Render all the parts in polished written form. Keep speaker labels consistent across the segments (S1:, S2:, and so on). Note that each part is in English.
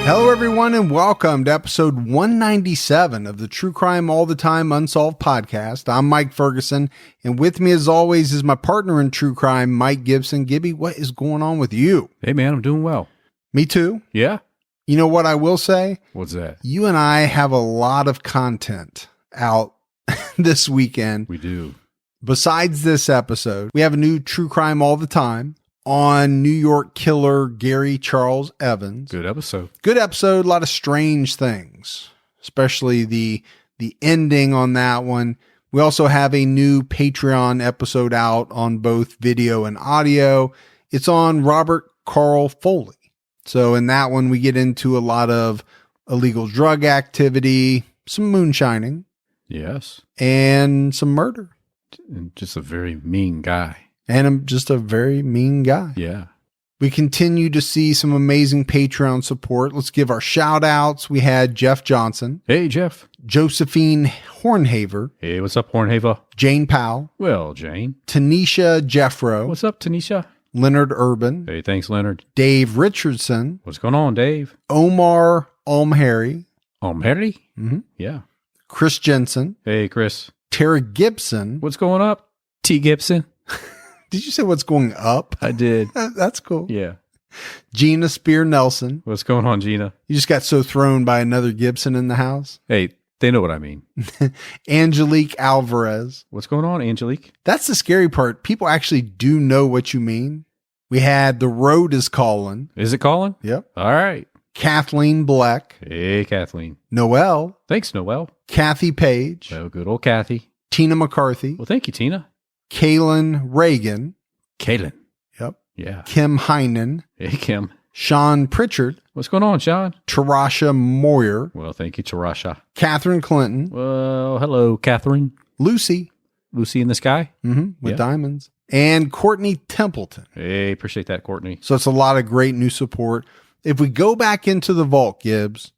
S1: Hello, everyone, and welcome to episode 197 of the True Crime All the Time Unsolved podcast. I'm Mike Ferguson, and with me, as always, is my partner in true crime, Mike Gibson. Gibby, what is going on with you?
S2: Hey, man, I'm doing well.
S1: Me too.
S2: Yeah?
S1: You know what I will say?
S2: What's that?
S1: You and I have a lot of content out this weekend.
S2: We do.
S1: Besides this episode, we have a new True Crime All the Time on New York killer Gary Charles Evans.
S2: Good episode.
S1: Good episode. A lot of strange things, especially the ending on that one. We also have a new Patreon episode out on both video and audio. It's on Robert Carl Foley. So in that one, we get into a lot of illegal drug activity, some moonshining.
S2: Yes.
S1: And some murder.
S2: And just a very mean guy.
S1: And I'm just a very mean guy.
S2: Yeah.
S1: We continue to see some amazing Patreon support. Let's give our shout outs. We had Jeff Johnson.
S2: Hey, Jeff.
S1: Josephine Hornhaver.
S2: Hey, what's up, Hornhaver?
S1: Jane Powell.
S2: Well, Jane.
S1: Tanisha Jeffro.
S2: What's up, Tanisha?
S1: Leonard Urban.
S2: Hey, thanks, Leonard.
S1: Dave Richardson.
S2: What's going on, Dave?
S1: Omar Almheri.
S2: Almheri?
S1: Mm-hmm.
S2: Yeah.
S1: Chris Jensen.
S2: Hey, Chris.
S1: Tara Gibson.
S2: What's going up? T. Gibson.
S1: Did you say what's going up?
S2: I did.
S1: That's cool.
S2: Yeah.
S1: Gina Spear Nelson.
S2: What's going on, Gina?
S1: You just got so thrown by another Gibson in the house.
S2: Hey, they know what I mean.
S1: Angelique Alvarez.
S2: What's going on, Angelique?
S1: That's the scary part. People actually do know what you mean. We had The Road is Calling.
S2: Is it calling?
S1: Yep.
S2: All right.
S1: Kathleen Black.
S2: Hey, Kathleen.
S1: Noelle.
S2: Thanks, Noelle.
S1: Kathy Page.
S2: Well, good old Kathy.
S1: Tina McCarthy.
S2: Well, thank you, Tina.
S1: Kaylin Reagan.
S2: Kaylin.
S1: Yep.
S2: Yeah.
S1: Kim Heinen.
S2: Hey, Kim.
S1: Sean Pritchard.
S2: What's going on, Sean?
S1: Tarasha Moyer.
S2: Well, thank you, Tarasha.
S1: Catherine Clinton.
S2: Well, hello, Catherine.
S1: Lucy.
S2: Lucy in the sky.
S1: With
S2: Yeah.
S1: diamonds. And Courtney Templeton.
S2: Hey, appreciate that, Courtney.
S1: So it's a lot of great new support. If we go back into the vault, Gibbs,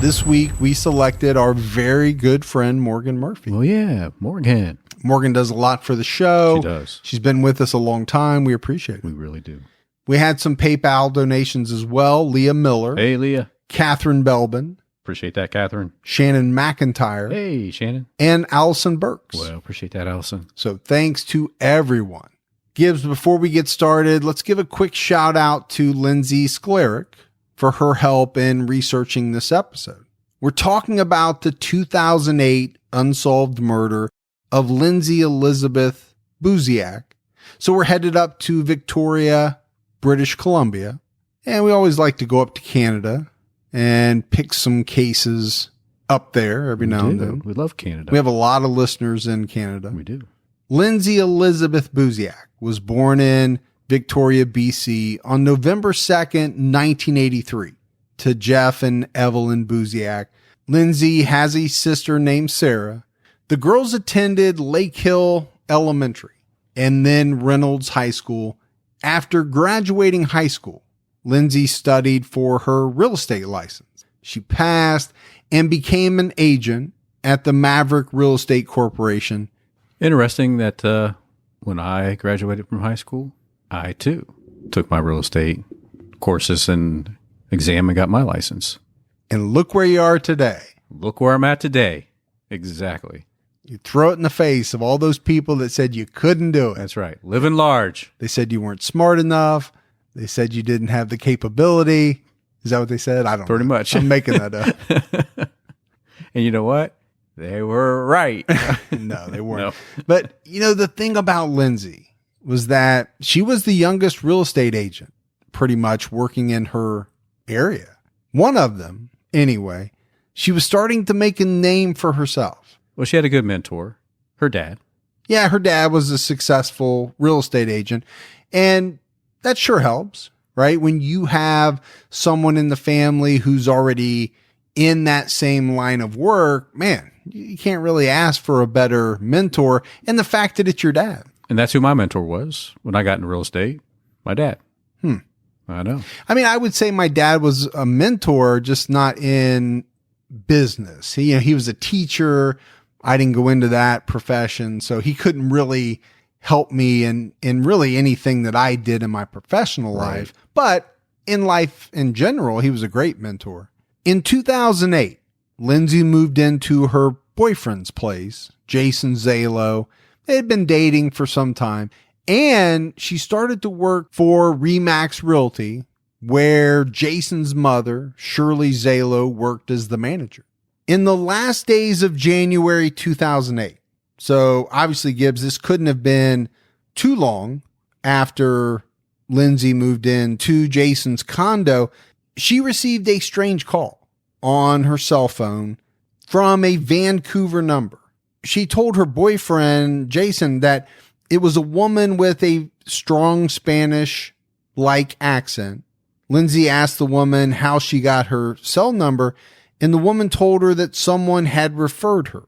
S1: this week we selected our very good friend, Morgan Murphy.
S2: Oh, yeah, Morgan.
S1: Morgan does a lot for the show.
S2: She does.
S1: She's been with us a long time. We appreciate it.
S2: We really do.
S1: We had some PayPal donations as well. Leah Miller.
S2: Hey, Leah.
S1: Catherine Belbin.
S2: Appreciate that, Catherine.
S1: Shannon McIntyre.
S2: Hey, Shannon.
S1: And Allison Burks.
S2: Well, appreciate that, Allison.
S1: So thanks to everyone. Gibbs, before we get started, let's give a quick shout out to Lindsay Buziak for her help in researching this episode. We're talking about the 2008 unsolved murder of Lindsay Elizabeth Buziak. So we're headed up to Victoria, British Columbia, and we always like to go up to Canada and pick some cases up there every now and then.
S2: We love Canada.
S1: We have a lot of listeners in Canada.
S2: We do.
S1: Lindsay Elizabeth Buziak was born in Victoria, BC on November 2nd, 1983 to Jeff and Evelyn Buziak. Lindsay has a sister named Sarah. The girls attended Lake Hill Elementary and then Reynolds High School. After graduating high school, Lindsay studied for her real estate license. She passed and became an agent at the Maverick Real Estate Corporation.
S2: Interesting that when I graduated from high school, I, too, took my real estate courses and exam and got my license.
S1: And look where you are today.
S2: Look where I'm at today. Exactly.
S1: You throw it in the face of all those people that said you couldn't do it.
S2: That's right. Living large.
S1: They said you weren't smart enough. They said you didn't have the capability. Is that what they said? I don't know.
S2: Pretty much.
S1: I'm making that up.
S2: And you know what? They were right.
S1: No, they weren't.
S2: No.
S1: But, you know, the thing about Lindsay was that she was the youngest real estate agent pretty much working in her area. One of them, anyway. She was starting to make a name for herself.
S2: Well, she had a good mentor, her dad.
S1: Yeah, her dad was a successful real estate agent, and that sure helps, right? When you have someone in the family who's already in that same line of work, man, you can't really ask for a better mentor. And the fact that it's your dad.
S2: And that's who my mentor was when I got into real estate, my dad. I know.
S1: I mean, I would say my dad was a mentor, just not in business. He was a teacher. I didn't go into that profession, so he couldn't really help me in really anything that I did in my professional life. But in life in general, he was a great mentor. In 2008, Lindsay moved into her boyfriend's place, Jason Zalo. They had been dating for some time, and she started to work for Remax Realty, where Jason's mother, Shirley Zalo, worked as the manager. In the last days of January 2008, so obviously, Gibbs, this couldn't have been too long after Lindsay moved into Jason's condo, she received a strange call on her cell phone from a Vancouver number. She told her boyfriend, Jason, that it was a woman with a strong Spanish-like accent. Lindsay asked the woman how she got her cell number, and the woman told her that someone had referred her,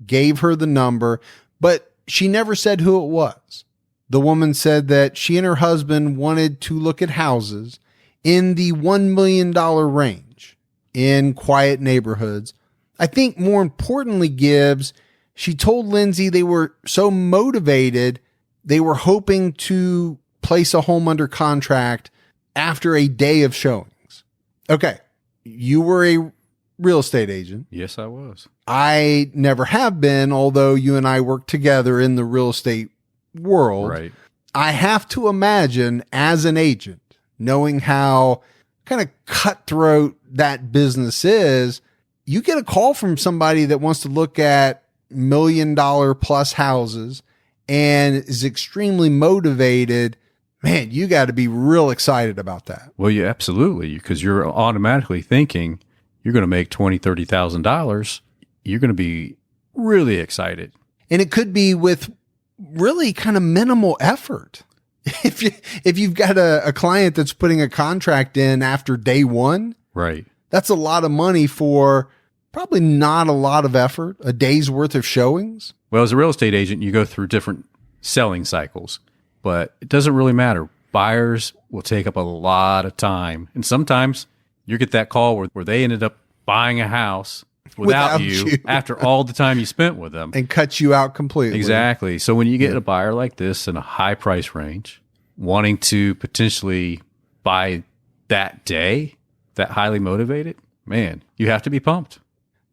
S1: gave her the number, but she never said who it was. The woman said that she and her husband wanted to look at houses in the $1 million range in quiet neighborhoods. I think more importantly, Gibbs, she told Lindsay they were so motivated, they were hoping to place a home under contract after a day of showings. Okay, you were a real estate agent.
S2: Yes, I was.
S1: I never have been, although you and I work together in the real estate world.
S2: Right.
S1: I have to imagine as an agent, knowing how kind of cutthroat that business is, you get a call from somebody that wants to look at $1 million plus houses and is extremely motivated. Man, you got to be real excited about that.
S2: Well, yeah, absolutely. Because you're automatically thinking you're going to make $20,000, $30,000. You're going to be really excited.
S1: And it could be with really kind of minimal effort. If you've got a client that's putting a contract in after day one,
S2: right,
S1: that's a lot of money for probably not a lot of effort, a day's worth of showings.
S2: Well, as a real estate agent, you go through different selling cycles, but it doesn't really matter. Buyers will take up a lot of time. And sometimes you get that call where they ended up buying a house without you after all the time you spent with them.
S1: And cut you out completely.
S2: Exactly. So when you get a buyer like this in a high price range, wanting to potentially buy that day, that highly motivated, man, you have to be pumped.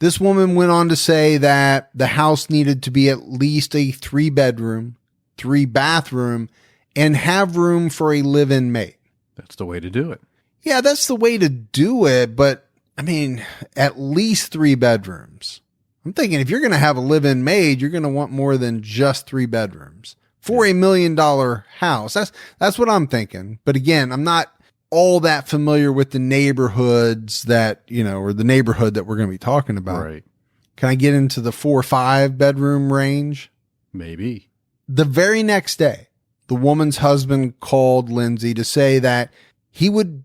S1: This woman went on to say that the house needed to be at least a 3-bedroom, 3-bathroom, and have room for a live-in maid.
S2: That's the way to do it.
S1: Yeah, that's the way to do it. But I mean, at least 3 bedrooms. I'm thinking if you're going to have a live-in maid, you're going to want more than just 3 bedrooms for $1 million house. That's what I'm thinking. But again, I'm not all that familiar with the neighborhoods that, or the neighborhood that we're going to be talking about.
S2: Right.
S1: Can I get into the 4 or 5 bedroom range?
S2: Maybe.
S1: The very next day, the woman's husband called Lindsay to say that he would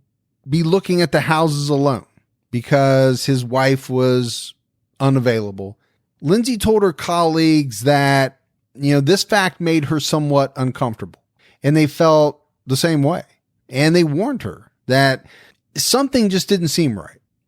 S1: be looking at the houses alone because his wife was unavailable. Lindsay told her colleagues that, this fact made her somewhat uncomfortable, and they felt the same way. And they warned her that something just didn't seem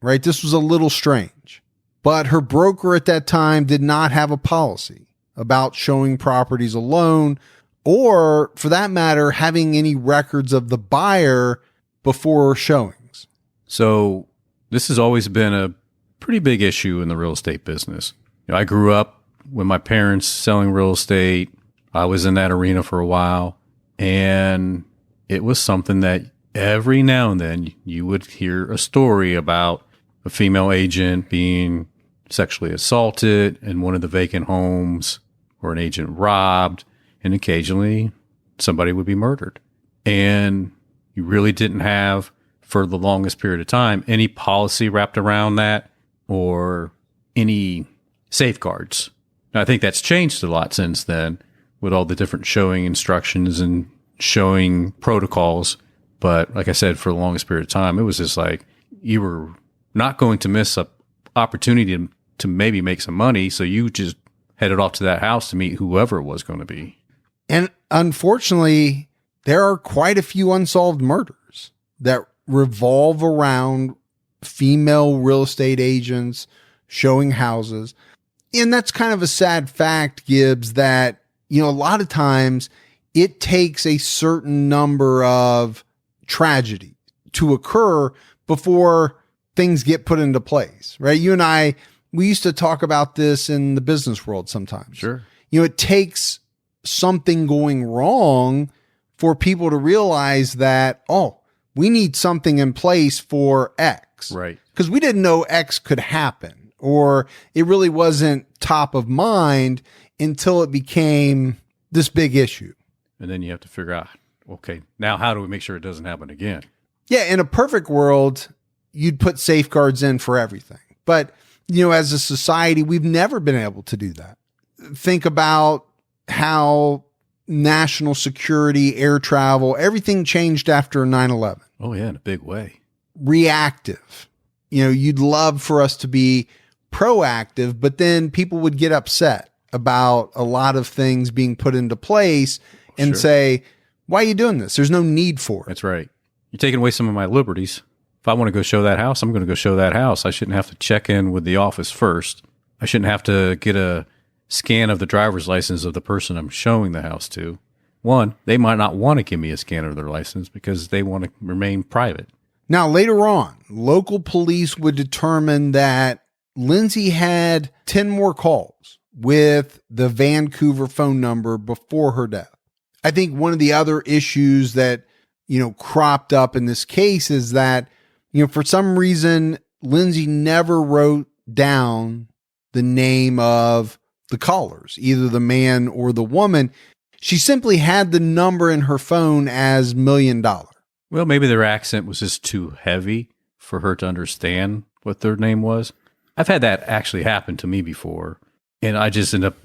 S1: right? This was a little strange. But her broker at that time did not have a policy about showing properties alone, or for that matter, having any records of the buyer before showings.
S2: So this has always been a pretty big issue in the real estate business. I grew up with my parents selling real estate. I was in that arena for a while, and it was something that every now and then you would hear a story about a female agent being sexually assaulted in one of the vacant homes, or an agent robbed, and occasionally somebody would be murdered. And you really didn't have, for the longest period of time, any policy wrapped around that or any safeguards. Now, I think that's changed a lot since then with all the different showing instructions and showing protocols. But like I said, for the longest period of time, it was just like you were not going to miss an opportunity to maybe make some money. So you just headed off to that house to meet whoever it was going to be.
S1: And unfortunately, there are quite a few unsolved murders that revolve around female real estate agents showing houses. And that's kind of a sad fact, Gibbs, that, a lot of times it takes a certain number of tragedy to occur before things get put into place, right? You and I, we used to talk about this in the business world sometimes.
S2: Sure.
S1: It takes something going wrong for people to realize that, oh, we need something in place for X.
S2: Right.
S1: Because we didn't know X could happen, or it really wasn't top of mind until it became this big issue.
S2: And then you have to figure out, okay, now how do we make sure it doesn't happen again?
S1: Yeah, in a perfect world, you'd put safeguards in for everything. But, as a society, we've never been able to do that. Think about how national security, air travel, everything changed after 9/11.
S2: Oh, yeah, in a big way.
S1: Reactive. You'd love for us to be proactive, but then people would get upset about a lot of things being put into place and say, why are you doing this? There's no need for it.
S2: That's right. You're taking away some of my liberties. If I want to go show that house, I'm going to go show that house. I shouldn't have to check in with the office first. I shouldn't have to get a scan of the driver's license of the person I'm showing the house to. One, they might not want to give me a scan of their license because they want to remain private.
S1: Now, later on, local police would determine that Lindsay had 10 more calls with the Vancouver phone number before her death. I think one of the other issues that, cropped up in this case is that, for some reason, Lindsay never wrote down the name of the callers, either the man or the woman. She simply had the number in her phone as $1 million.
S2: Well, maybe their accent was just too heavy for her to understand what their name was. I've had that actually happen to me before. And I just end up,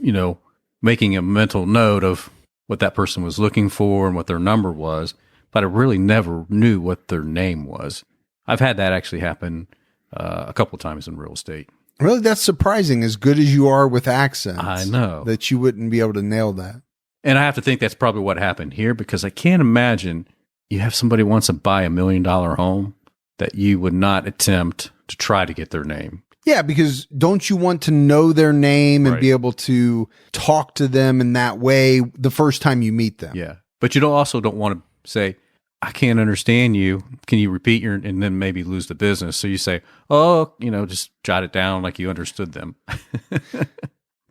S2: making a mental note of what that person was looking for and what their number was. But I really never knew what their name was. I've had that actually happen a couple of times in real estate.
S1: Really, that's surprising, as good as you are with accents.
S2: I know.
S1: That you wouldn't be able to nail that.
S2: And I have to think that's probably what happened here, because I can't imagine you have somebody who wants to buy $1 million home that you would not attempt to try to get their name.
S1: Yeah, because don't you want to know their name and
S2: Right.
S1: be able to talk to them in that way the first time you meet them?
S2: Yeah. But you also don't want to say, I can't understand you. Can you repeat and then maybe lose the business. So you say, just jot it down like you understood them.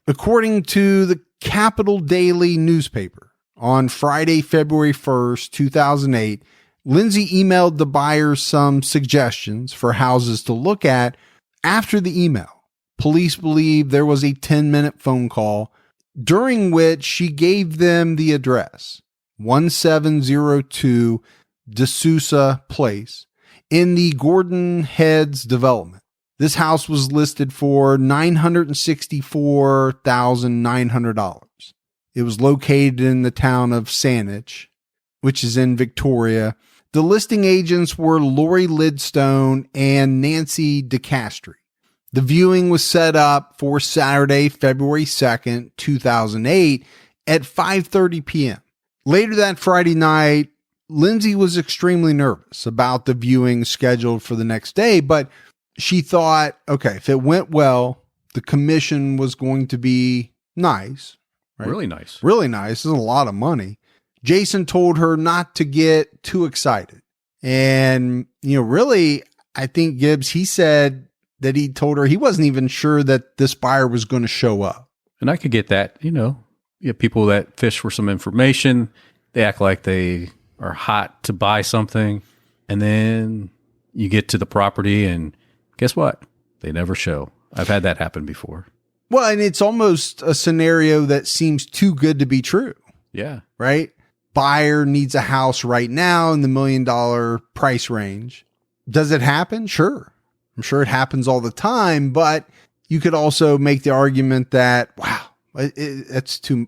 S1: According to the Capital Daily newspaper, on Friday, February 1st, 2008, Lindsay emailed the buyers some suggestions for houses to look at. After the email, police believe there was a 10-minute phone call during which she gave them the address, 1702 D'Souza Place in the Gordon Heads development. This house was listed for $964,900. It was located in the town of Saanich, which is in Victoria. The listing agents were Lori Lidstone and Nancy DeCastri. The viewing was set up for Saturday, February 2nd, 2008 at 5:30 p.m. Later that Friday night, Lindsay was extremely nervous about the viewing scheduled for the next day, but she thought, okay, if it went well, the commission was going to be nice. Right?
S2: Really nice.
S1: Really nice. This is a lot of money. Jason told her not to get too excited. And, really, I think Gibbs, he said that he told her he wasn't even sure that this buyer was going to show up.
S2: And I could get that, you have people that fish for some information. They act like they are hot to buy something. And then you get to the property and guess what? They never show. I've had that happen before.
S1: Well, and it's almost a scenario that seems too good to be true.
S2: Yeah.
S1: Right? Buyer needs a house right now in the $1 million price range. Does it happen? Sure. I'm sure it happens all the time, but you could also make the argument that, wow, it's too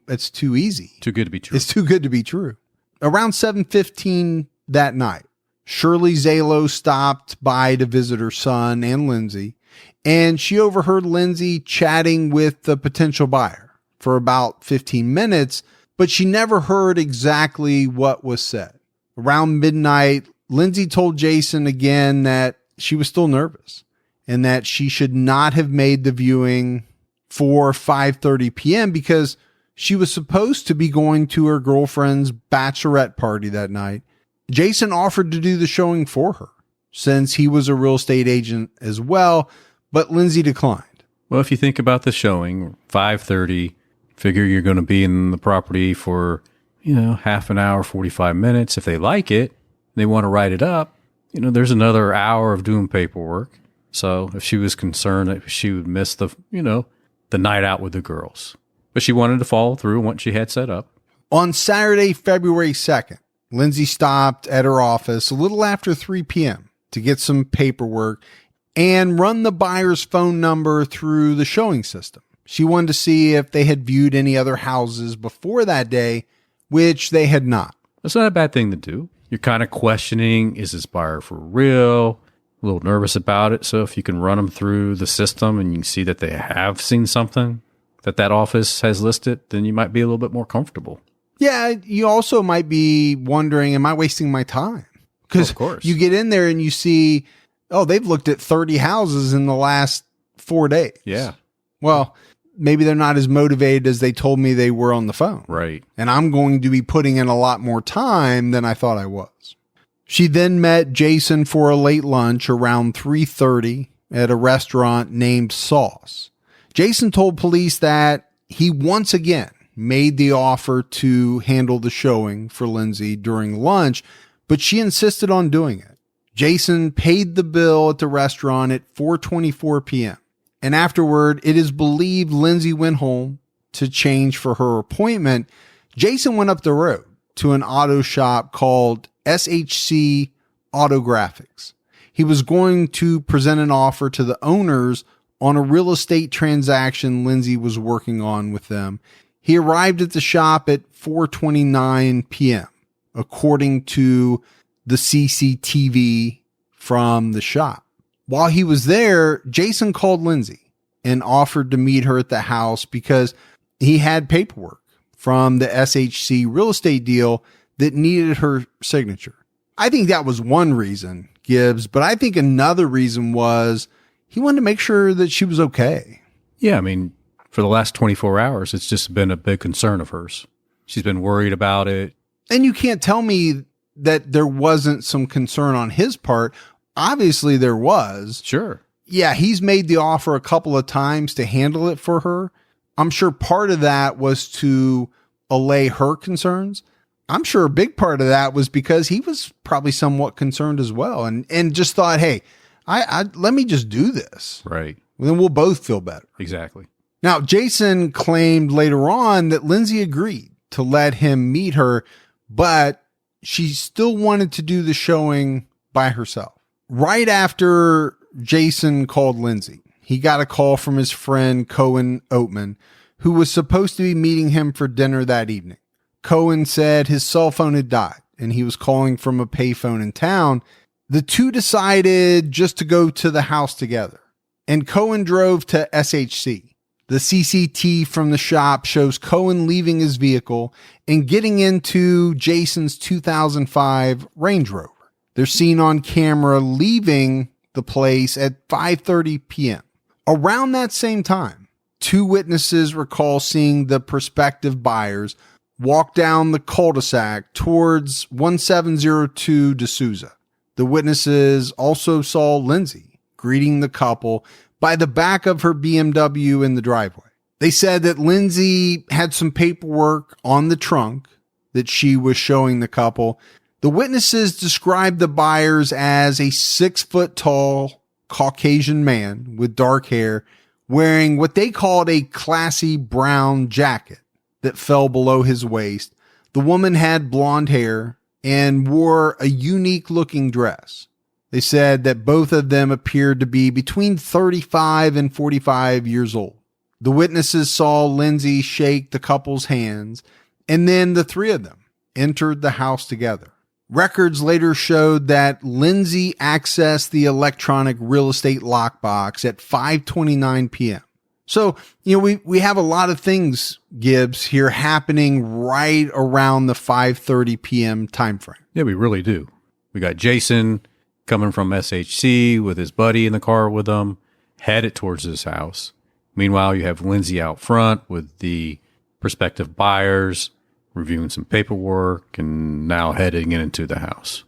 S1: easy.
S2: Too good to be true.
S1: It's too good to be true. Around 7:15 that night, Shirley Zalo stopped by to visit her son and Lindsay, and she overheard Lindsay chatting with the potential buyer for about 15 minutes, but she never heard exactly what was said. Around midnight, Lindsay told Jason again that she was still nervous and that she should not have made the viewing for 5:30 p.m. because she was supposed to be going to her girlfriend's bachelorette party that night. Jason offered to do the showing for her. since he was a real estate agent as well, but Lindsay declined.
S2: Well, if you think about the showing, 5:30, figure you're going to be in the property for, half an hour, 45 minutes. If they like it, they want to write it up, there's another hour of doing paperwork. So if she was concerned that she would miss the night out with the girls. But she wanted to follow through on what she had set up.
S1: On Saturday, February 2nd, Lindsay stopped at her office a little after 3 p.m. to get some paperwork and run the buyer's phone number through the showing system. She wanted to see if they had viewed any other houses before that day, which they had not.
S2: That's not a bad thing to do. You're kind of questioning, is this buyer for real? A little nervous about it. So if you can run them through the system and you can see that they have seen something that office has listed, then you might be a little bit more comfortable.
S1: Yeah, you also might be wondering, am I wasting my time? Because you get in there and you see, they've looked at 30 houses in the last 4 days.
S2: Yeah.
S1: Well, maybe they're not as motivated as they told me they were on the phone.
S2: Right.
S1: And I'm going to be putting in a lot more time than I thought I was. She then met Jason for a late lunch around 3:30 at a restaurant named Sauce. Jason told police that he once again made the offer to handle the showing for Lindsay during lunch, but she insisted on doing it. Jason paid the bill at the restaurant at 4:24 p.m. And afterward, it is believed Lindsay went home to change for her appointment. Jason went up the road to an auto shop called SHC Auto Graphics. He was going to present an offer to the owners on a real estate transaction Lindsay was working on with them. He arrived at the shop at 4:29 p.m., according to the CCTV from the shop. While he was there, Jason called Lindsay and offered to meet her at the house because he had paperwork from the SHC real estate deal that needed her signature. I think that was one reason, Gibbs, but I think another reason was he wanted to make sure that she was okay.
S2: Yeah, I mean, for the last 24 hours, it's just been a big concern of hers. She's been worried about it.
S1: And you can't tell me that there wasn't some concern on his part. Obviously, there was.
S2: Sure.
S1: Yeah, he's made the offer a couple of times to handle it for her. I'm sure part of that was to allay her concerns. I'm sure a big part of that was because he was probably somewhat concerned as well and just thought, hey, I let me just do this.
S2: Right.
S1: Then we'll both feel better.
S2: Exactly.
S1: Now, Jason claimed later on that Lindsay agreed to let him meet her, but she still wanted to do the showing by herself. Right after Jason called Lindsay, he got a call from his friend Cohen Oatman, who was supposed to be meeting him for dinner that evening. Cohen said his cell phone had died and he was calling from a payphone in town. The two decided just to go to the house together, and Cohen drove to SHC. The CCTV from the shop shows Cohen leaving his vehicle and getting into Jason's 2005 Range Rover. They're seen on camera leaving the place at 5:30 p.m. Around that same time, two witnesses recall seeing the prospective buyers walk down the cul-de-sac towards 1702 D'Souza. The witnesses also saw Lindsay greeting the couple by the back of her BMW in the driveway. They said that Lindsay had some paperwork on the trunk that she was showing the couple. The witnesses described the buyers as a 6-foot-tall Caucasian man with dark hair wearing what they called a classy brown jacket that fell below his waist. The woman had blonde hair and wore a unique-looking dress. They said that both of them appeared to be between 35 and 45 years old. The witnesses saw Lindsay shake the couple's hands, and then the three of them entered the house together. Records later showed that Lindsay accessed the electronic real estate lockbox at 5:29 p.m. So, we have a lot of things, Gibbs, here happening right around the 5:30 p.m. time frame.
S2: Yeah, we really do. We got Jason coming from SHC with his buddy in the car with him, headed towards this house. Meanwhile, you have Lindsay out front with the prospective buyers, reviewing some paperwork, and now heading into the house.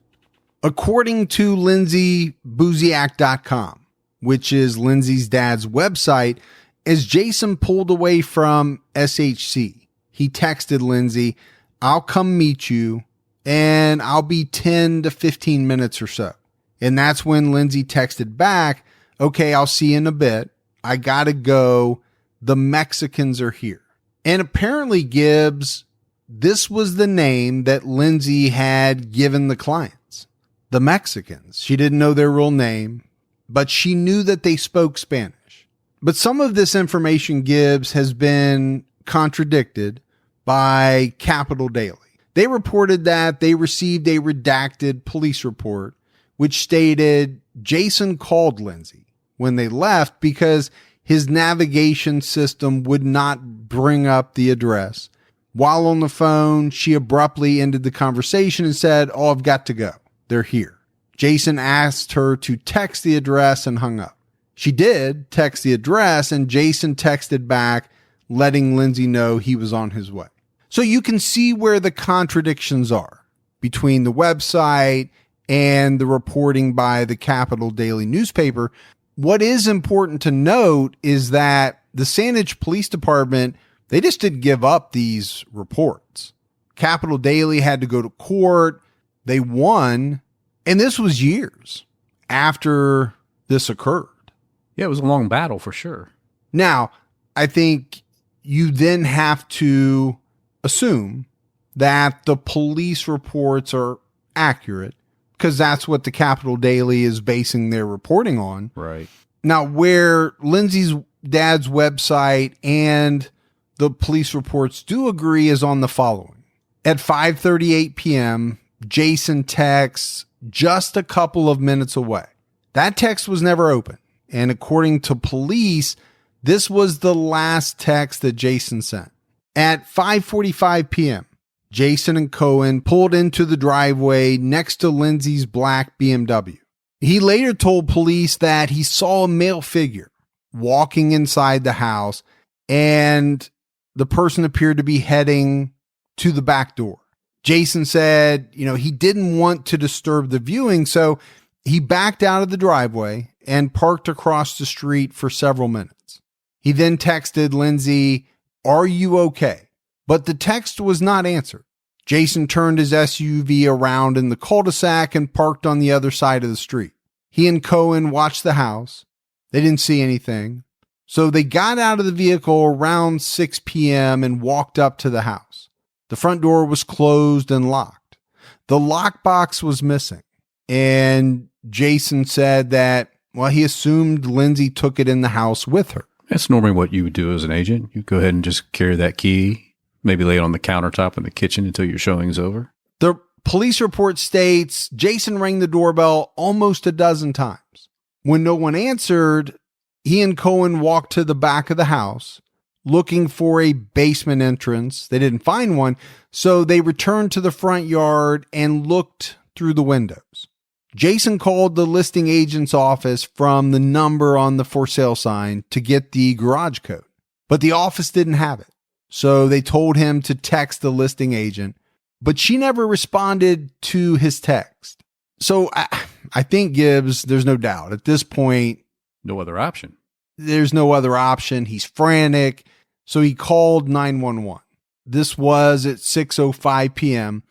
S1: According to LindsyBuziak.com, which is Lindsay's dad's website, as Jason pulled away from SHC, he texted Lindsay, "I'll come meet you and I'll be 10 to 15 minutes or so." And that's when Lindsay texted back, "Okay, I'll see you in a bit. I gotta go. The Mexicans are here." And apparently, Gibbs, this was the name that Lindsay had given the clients. The Mexicans. She didn't know their real name, but she knew that they spoke Spanish. But some of this information, Gibbs, has been contradicted by Capital Daily. They reported that they received a redacted police report, which stated Jason called Lindsay when they left because his navigation system would not bring up the address. While on the phone, she abruptly ended the conversation and said, "Oh, I've got to go. They're here." Jason asked her to text the address and hung up. She did text the address, and Jason texted back, letting Lindsay know he was on his way. So you can see where the contradictions are between the website and the reporting by the Capital Daily newspaper. What is important to note is that the Saanich Police Department, they just didn't give up these reports. Capital Daily had to go to court. They won. And this was years after this occurred.
S2: Yeah, it was a long battle for sure.
S1: Now, I think you then have to assume that the police reports are accurate because that's what the Capital Daily is basing their reporting on.
S2: Right.
S1: Now, where Lindsay's dad's website and the police reports do agree is on the following. At 5:38 p.m., Jason texts just a couple of minutes away. That text was never opened. And according to police, this was the last text that Jason sent. At 5:45 p.m., Jason and Cohen pulled into the driveway next to Lindsay's black BMW. He later told police that he saw a male figure walking inside the house, and the person appeared to be heading to the back door. Jason said, he didn't want to disturb the viewing, so he backed out of the driveway and parked across the street for several minutes. He then texted Lindsay, "Are you okay?" But the text was not answered. Jason turned his SUV around in the cul-de-sac and parked on the other side of the street. He and Cohen watched the house. They didn't see anything. So they got out of the vehicle around 6 p.m. and walked up to the house. The front door was closed and locked. The lockbox was missing. And Jason said that, he assumed Lindsay took it in the house with her.
S2: That's normally what you would do as an agent. You go ahead and just carry that key, maybe lay it on the countertop in the kitchen until your showing's over.
S1: The police report states Jason rang the doorbell almost a dozen times. When no one answered, he and Cohen walked to the back of the house looking for a basement entrance. They didn't find one, so they returned to the front yard and looked through the windows. Jason called the listing agent's office from the number on the for sale sign to get the garage code, but the office didn't have it. So they told him to text the listing agent, but she never responded to his text. So I think Gibbs, there's no doubt at this point,
S2: no other option.
S1: There's no other option. He's frantic. So he called 911. This was at 6:05 p.m.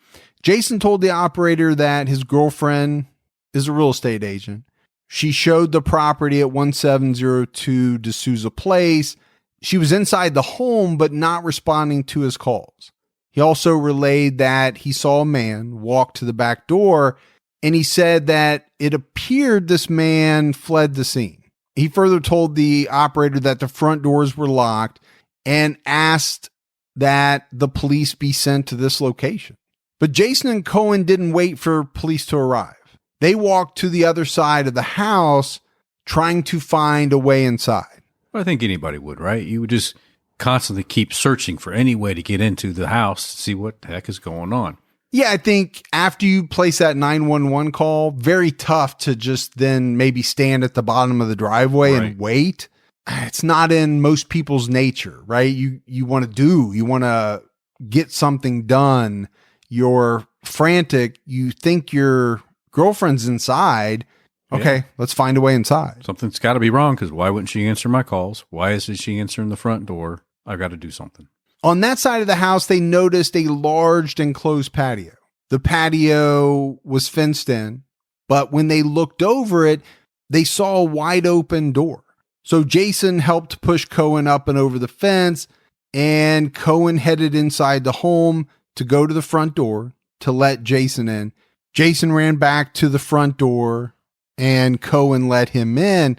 S1: Jason told the operator that his girlfriend is a real estate agent. She showed the property at 1702 D'Souza Place. She was inside the home, but not responding to his calls. He also relayed that he saw a man walk to the back door, and he said that it appeared this man fled the scene. He further told the operator that the front doors were locked and asked that the police be sent to this location. But Jason and Cohen didn't wait for police to arrive. They walked to the other side of the house trying to find a way inside.
S2: I think anybody would, right? You would just constantly keep searching for any way to get into the house to see what the heck is going on.
S1: Yeah, I think after you place that 911 call, very tough to just then maybe stand at the bottom of the driveway and wait. It's not in most people's nature, right? You want to get something done. You're frantic. You think you're girlfriend's inside. Okay,
S2: Yeah.
S1: let's find a way inside.
S2: Something's got to be wrong because why wouldn't she answer my calls? Why isn't she answering the front door? I've got to do something.
S1: On that side of the house, they noticed a large enclosed patio. The patio was fenced in, but when they looked over it, they saw a wide open door. So Jason helped push Cohen up and over the fence, and Cohen headed inside the home to go to the front door to let Jason in. Jason ran back to the front door, and Cohen let him in.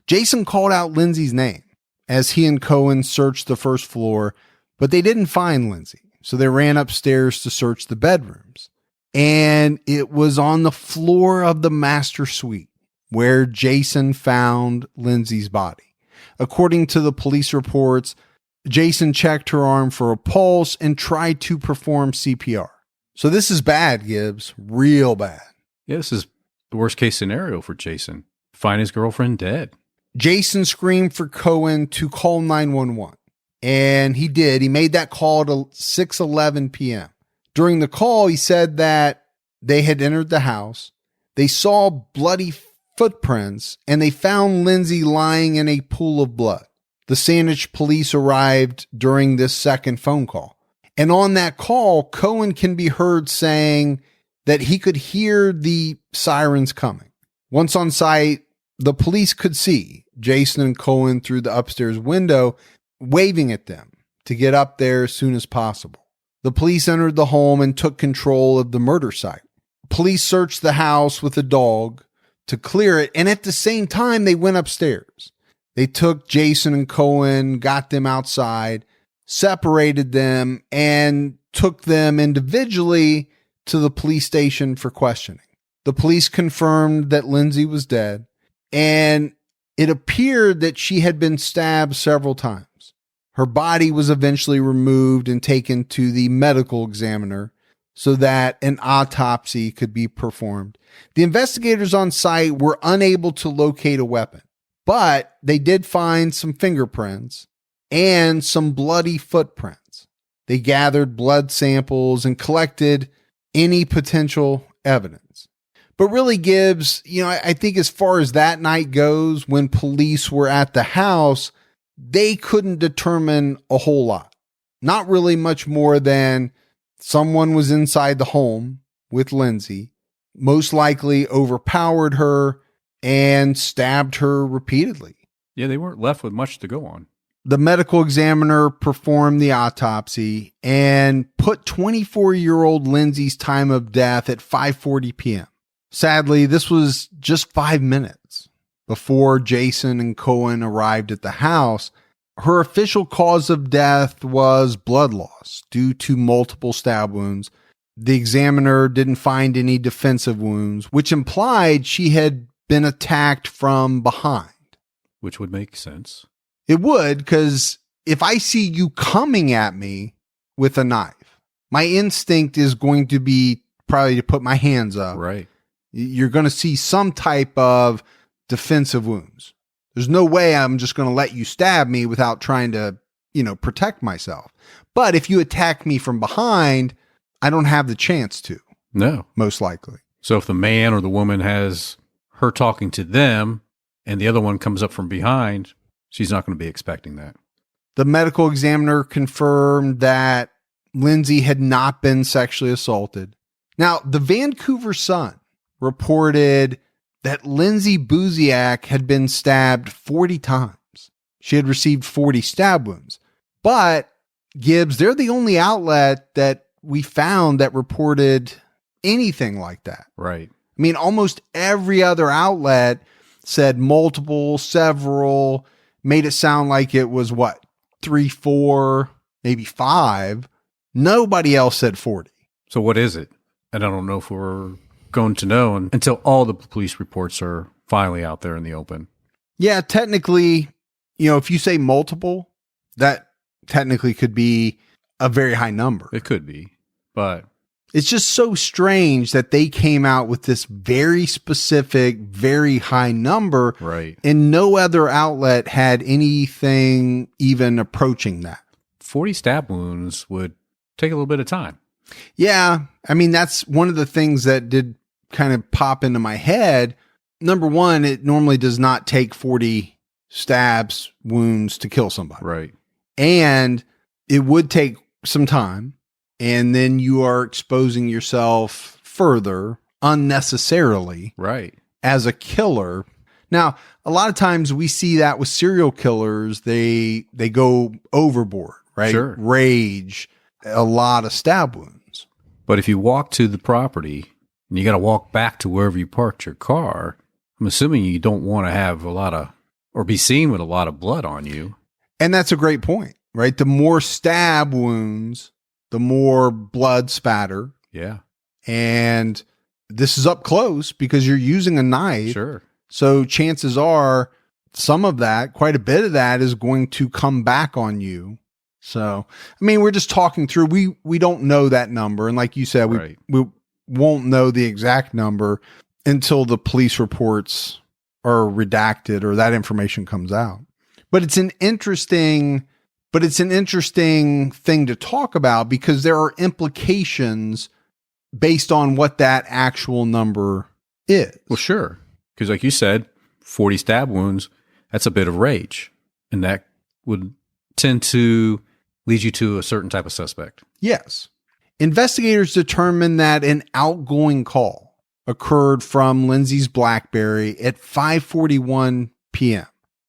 S1: Jason called out Lindsay's name as he and Cohen searched the first floor, but they didn't find Lindsay. So they ran upstairs to search the bedrooms. And it was on the floor of the master suite where Jason found Lindsay's body. According to the police reports, Jason checked her arm for a pulse and tried to perform CPR. So this is bad, Gibbs. Real bad.
S2: Yeah, this is the worst case scenario for Jason. Find his girlfriend dead.
S1: Jason screamed for Cohen to call 911. And he did. He made that call at 6:11 p.m. During the call, he said that they had entered the house. They saw bloody footprints, and they found Lindsay lying in a pool of blood. The Saanich police arrived during this second phone call. And on that call, Cohen can be heard saying that he could hear the sirens coming. Once on site, the police could see Jason and Cohen through the upstairs window, waving at them to get up there as soon as possible. The police entered the home and took control of the murder site. Police searched the house with a dog to clear it, and at the same time, they went upstairs. They took Jason and Cohen, got them outside, separated them, and took them individually to the police station for questioning. The police confirmed that Lindsay was dead, and it appeared that she had been stabbed several times. Her body was eventually removed and taken to the medical examiner so that an autopsy could be performed. The investigators on site were unable to locate a weapon, but they did find some fingerprints and some bloody footprints. They gathered blood samples and collected any potential evidence. But really, Gibbs, I think as far as that night goes, when police were at the house, they couldn't determine a whole lot. Not really much more than someone was inside the home with Lindsay, most likely overpowered her and stabbed her repeatedly.
S2: Yeah, they weren't left with much to go on.
S1: The medical examiner performed the autopsy and put 24-year-old Lindsay's time of death at 5:40 p.m. Sadly, this was just 5 minutes before Jason and Cohen arrived at the house. Her official cause of death was blood loss due to multiple stab wounds. The examiner didn't find any defensive wounds, which implied she had been attacked from behind.
S2: Which would make sense.
S1: It would, because if I see you coming at me with a knife, my instinct is going to be probably to put my hands up.
S2: Right.
S1: You're going to see some type of defensive wounds. There's no way I'm just going to let you stab me without trying to, protect myself. But if you attack me from behind, I don't have the chance to.
S2: No.
S1: Most likely.
S2: So if the man or the woman has her talking to them and the other one comes up from behind, she's not going to be expecting that.
S1: The medical examiner confirmed that Lindsay had not been sexually assaulted. Now, the Vancouver Sun reported that Lindsay Buziak had been stabbed 40 times. She had received 40 stab wounds. But, Gibbs, they're the only outlet that we found that reported anything like that.
S2: Right.
S1: I mean, almost every other outlet said multiple, several, made it sound like it was 3, 4, maybe 5. Nobody else said 40.
S2: So what is it? And I don't know if we're going to know until all the police reports are finally out there in the open.
S1: Yeah, technically, if you say multiple, that technically could be a very high number.
S2: It could be, but
S1: it's just so strange that they came out with this very specific, very high number.
S2: Right.
S1: And no other outlet had anything even approaching that.
S2: 40 stab wounds would take a little bit of time.
S1: Yeah. I mean, that's one of the things that did kind of pop into my head. Number one, it normally does not take 40 stabs, wounds to kill somebody.
S2: Right.
S1: And it would take some time. And then you are exposing yourself further unnecessarily.
S2: Right.
S1: As a killer. Now, a lot of times we see that with serial killers, they go overboard, right?
S2: Sure.
S1: Rage, a lot of stab wounds.
S2: But if you walk to the property and you got to walk back to wherever you parked your car, I'm assuming you don't want to have a lot of, or be seen with a lot of blood on you.
S1: And that's a great point, right? The more stab wounds, the more blood spatter.
S2: Yeah.
S1: And this is up close because you're using a knife.
S2: Sure.
S1: So chances are some of that, quite a bit of that is going to come back on you. So, I mean, we're just talking through, we don't know that number. And like you said, we won't know the exact number until the police reports are redacted or that information comes out. But it's an interesting thing to talk about because there are implications based on what that actual number is.
S2: Well, sure. Because like you said, 40 stab wounds, that's a bit of rage. And that would tend to lead you to a certain type of suspect.
S1: Yes. Investigators determined that an outgoing call occurred from Lindsay's BlackBerry at 5:41 p.m.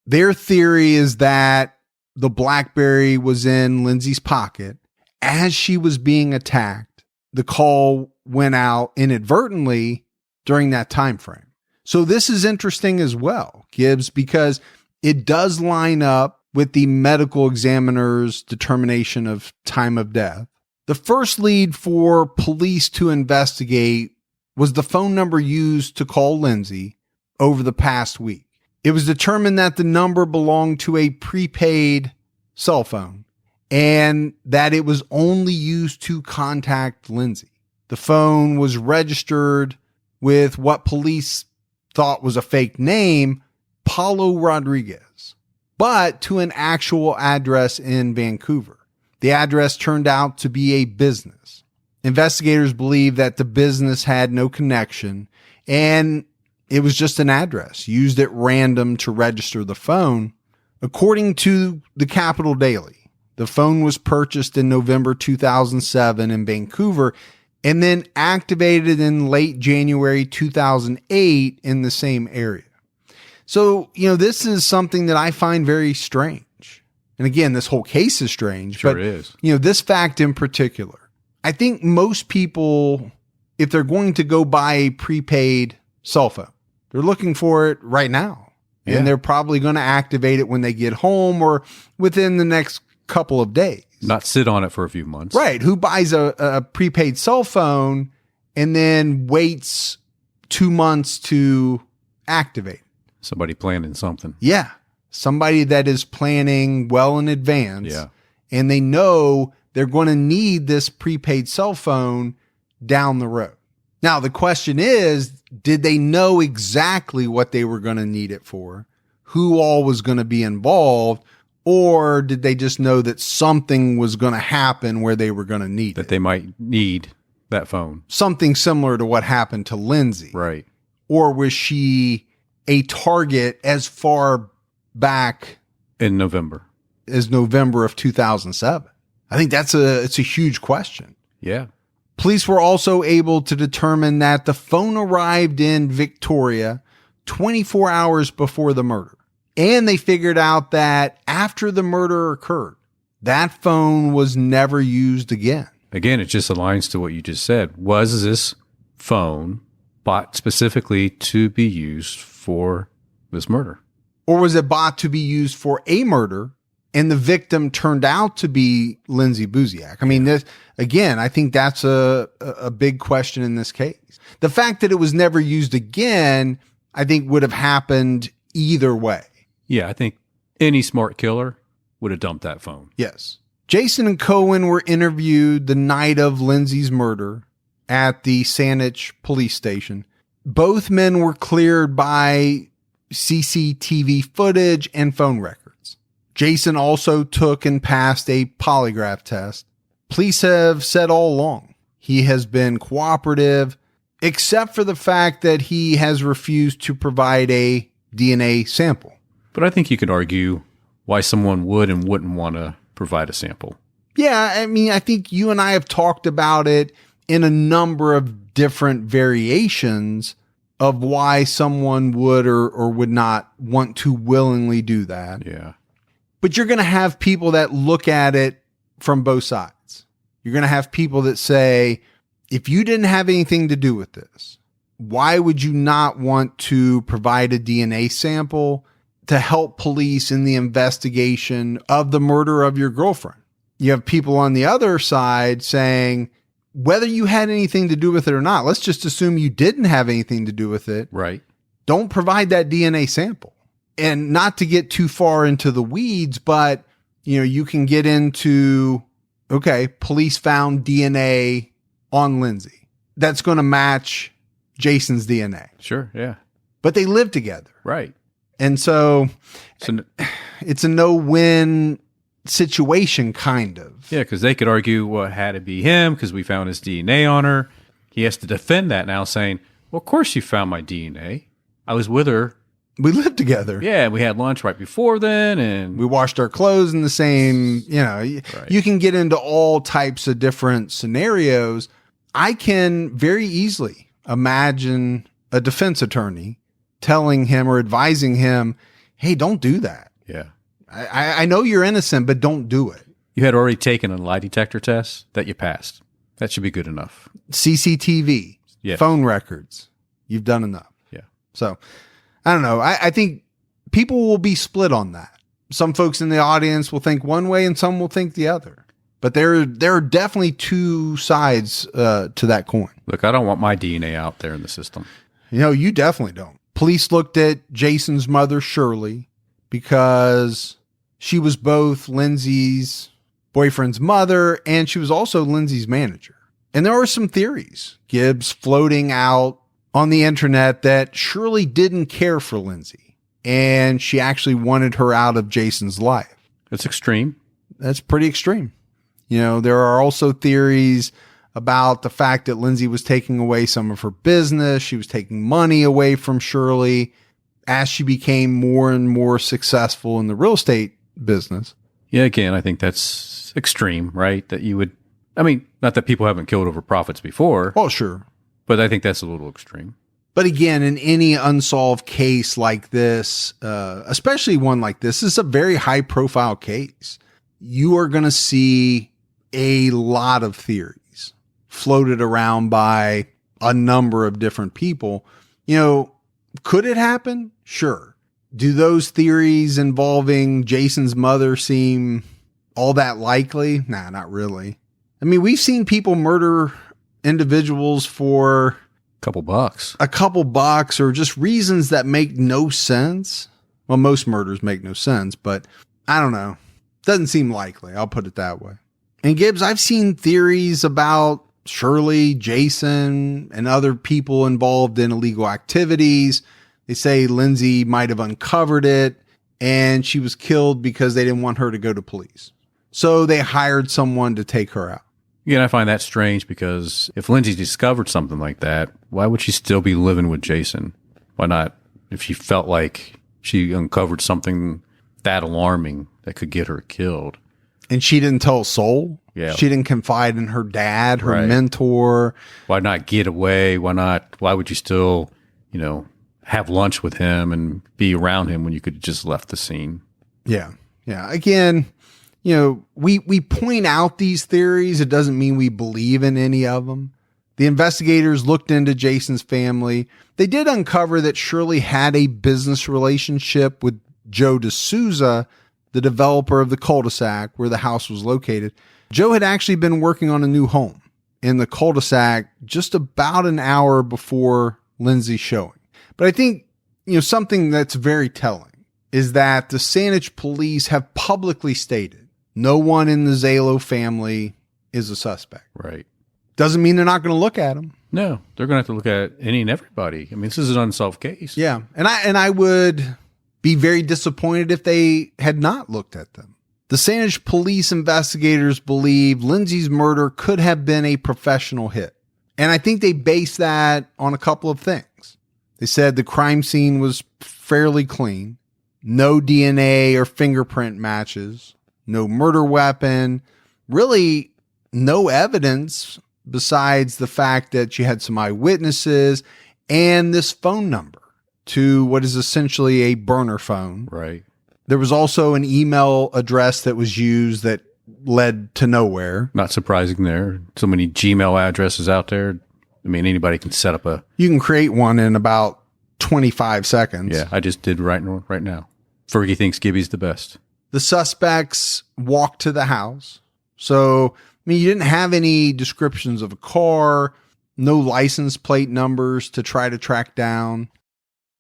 S1: Their theory is that the BlackBerry was in Lindsay's pocket as she was being attacked. The call went out inadvertently during that time frame. So this is interesting as well, Gibbs, because it does line up with the medical examiner's determination of time of death. The first lead for police to investigate was the phone number used to call Lindsay over the past week. It was determined that the number belonged to a prepaid cell phone and that it was only used to contact Lindsay. The phone was registered with what police thought was a fake name, Paulo Rodriguez, but to an actual address in Vancouver. The address turned out to be a business. Investigators believe that the business had no connection and it was just an address used at random to register the phone. According to the Capital Daily, the phone was purchased in November 2007 in Vancouver and then activated in late January 2008 in the same area. So, this is something that I find very strange. And again, this whole case is strange.
S2: Sure
S1: but,
S2: is.
S1: This fact in particular, I think most people, if they're going to go buy a prepaid cell phone, they're looking for it right now.
S2: Yeah.
S1: And they're probably going to activate it when they get home or within the next couple of days.
S2: Not sit on it for a few months.
S1: Right. Who buys a prepaid cell phone and then waits 2 months to activate?
S2: Somebody planning something.
S1: Yeah. Somebody that is planning well in advance.
S2: Yeah.
S1: And they know they're going to need this prepaid cell phone down the road. Now, the question is, did they know exactly what they were going to need it for? Who all was going to be involved? Or did they just know that something was going to happen where they were going to need
S2: that they might need that phone?
S1: Something similar to what happened to Lindsay.
S2: Right.
S1: Or was she a target as far back
S2: in November
S1: as November of 2007? I think it's a huge question.
S2: Yeah.
S1: Police were also able to determine that the phone arrived in Victoria 24 hours before the murder. And they figured out that after the murder occurred, that phone was never used again.
S2: Again, it just aligns to what you just said. Was this phone bought specifically to be used for this murder?
S1: Or was it bought to be used for a murder and the victim turned out to be Lindsay Buziak? I mean, I think that's a big question in this case. The fact that it was never used again, I think would have happened either way.
S2: Yeah, I think any smart killer would have dumped that phone.
S1: Yes. Jason and Cohen were interviewed the night of Lindsay's murder at the Saanich police station. Both men were cleared by CCTV footage and phone records. Jason also took and passed a polygraph test. Police have said all along he has been cooperative except for the fact that he has refused to provide a DNA sample.
S2: But I think you could argue why someone would and wouldn't want to provide a sample.
S1: Yeah, I mean, I think you and I have talked about it in a number of different variations of why someone would or would not want to willingly do that.
S2: Yeah.
S1: But you're going to have people that look at it from both sides. You're going to have people that say, if you didn't have anything to do with this, why would you not want to provide a DNA sample to help police in the investigation of the murder of your girlfriend? You have people on the other side saying, whether you had anything to do with it or not, let's just assume you didn't have anything to do with it.
S2: Right.
S1: Don't provide that DNA sample. And not to get too far into the weeds, but you can get into, okay, police found DNA on Lindsay. That's going to match Jason's DNA.
S2: Sure. Yeah.
S1: But they live together.
S2: Right.
S1: And so it's a no-win situation, kind of.
S2: Yeah, because they could argue, well, it had to be him because we found his DNA on her. He has to defend that now, saying, well, of course you found my DNA. I was with her.
S1: We lived together.
S2: Yeah, we had lunch right before then, and
S1: we washed our clothes in the same,
S2: Right.
S1: You can get into all types of different scenarios. I can very easily imagine a defense attorney telling him or advising him, hey, don't do that.
S2: Yeah.
S1: I know you're innocent, but don't do it.
S2: You had already taken a lie detector test that you passed. That should be good enough.
S1: CCTV,
S2: Yeah.
S1: phone records. You've done enough.
S2: Yeah.
S1: So I don't know. I think people will be split on that. Some folks in the audience will think one way and some will think the other. But there are definitely two sides to that coin.
S2: Look, I don't want my DNA out there in the system.
S1: You definitely don't. Police looked at Jason's mother, Shirley, because she was both Lindsay's boyfriend's mother and she was also Lindsay's manager. And there are some theories, Gibbs, floating out on the internet that Shirley didn't care for Lindsay and she actually wanted her out of Jason's life.
S2: That's extreme.
S1: That's pretty extreme. There are also theories about the fact that Lindsay was taking away some of her business. She was taking money away from Shirley as she became more and more successful in the real estate business.
S2: Yeah, again, I think that's extreme, right? That you would, not that people haven't killed over profits before.
S1: Oh, sure.
S2: But I think that's a little extreme.
S1: But again, in any unsolved case like this, especially one like this is a very high profile case. You are going to see a lot of theories floated around by a number of different people. Could it happen? Sure. Do those theories involving Jason's mother seem all that likely? Nah, not really. We've seen people murder individuals for
S2: a couple bucks
S1: or just reasons that make no sense. Well, most murders make no sense, but I don't know. Doesn't seem likely. I'll put it that way. And Gibbs, I've seen theories about Shirley, Jason, and other people involved in illegal activities. They say Lindsay might have uncovered it and she was killed because they didn't want her to go to police. So they hired someone to take her out.
S2: Again, I find that strange because if Lindsay discovered something like that, why would she still be living with Jason? Why not? If she felt like she uncovered something that alarming that could get her killed.
S1: And she didn't tell a soul?
S2: Yeah.
S1: She didn't confide in her dad, her
S2: Right.
S1: mentor.
S2: Why not get away? Why would you still, have lunch with him and be around him when you could have just left the scene?
S1: Yeah. Yeah. Again, we point out these theories. It doesn't mean we believe in any of them. The investigators looked into Jason's family. They did uncover that Shirley had a business relationship with Joe D'Souza, the developer of the cul-de-sac where the house was located. Joe had actually been working on a new home in the cul-de-sac just about an hour before Lindsay's showing. But I think, something that's very telling is that the Saanich police have publicly stated no one in the Zalo family is a suspect.
S2: Right.
S1: Doesn't mean they're not going to look at them.
S2: No, they're going to have to look at any and everybody. This is an unsolved case.
S1: Yeah. And I would be very disappointed if they had not looked at them. The Saanich police investigators believe Lindsay's murder could have been a professional hit. And I think they based that on a couple of things. They said the crime scene was fairly clean, no DNA or fingerprint matches, no murder weapon, really no evidence besides the fact that you had some eyewitnesses and this phone number to what is essentially a burner phone.
S2: Right.
S1: There was also an email address that was used that led to nowhere.
S2: Not surprising there. So many Gmail addresses out there. I mean, anybody can set up a...
S1: You can create one in about 25 seconds.
S2: Yeah, I just did right now. Fergie thinks Gibby's the best.
S1: The suspects walked to the house. So, I mean, you didn't have any descriptions of a car, no license plate numbers to try to track down.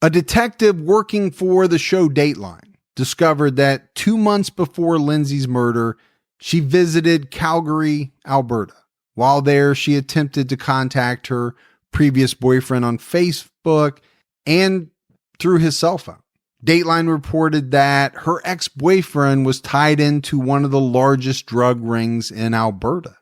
S1: A detective working for the show Dateline discovered that 2 months before Lindsay's murder, she visited Calgary, Alberta. While there, she attempted to contact her previous boyfriend on Facebook and through his cell phone. Dateline reported that her ex-boyfriend was tied into one of the largest drug rings in Alberta.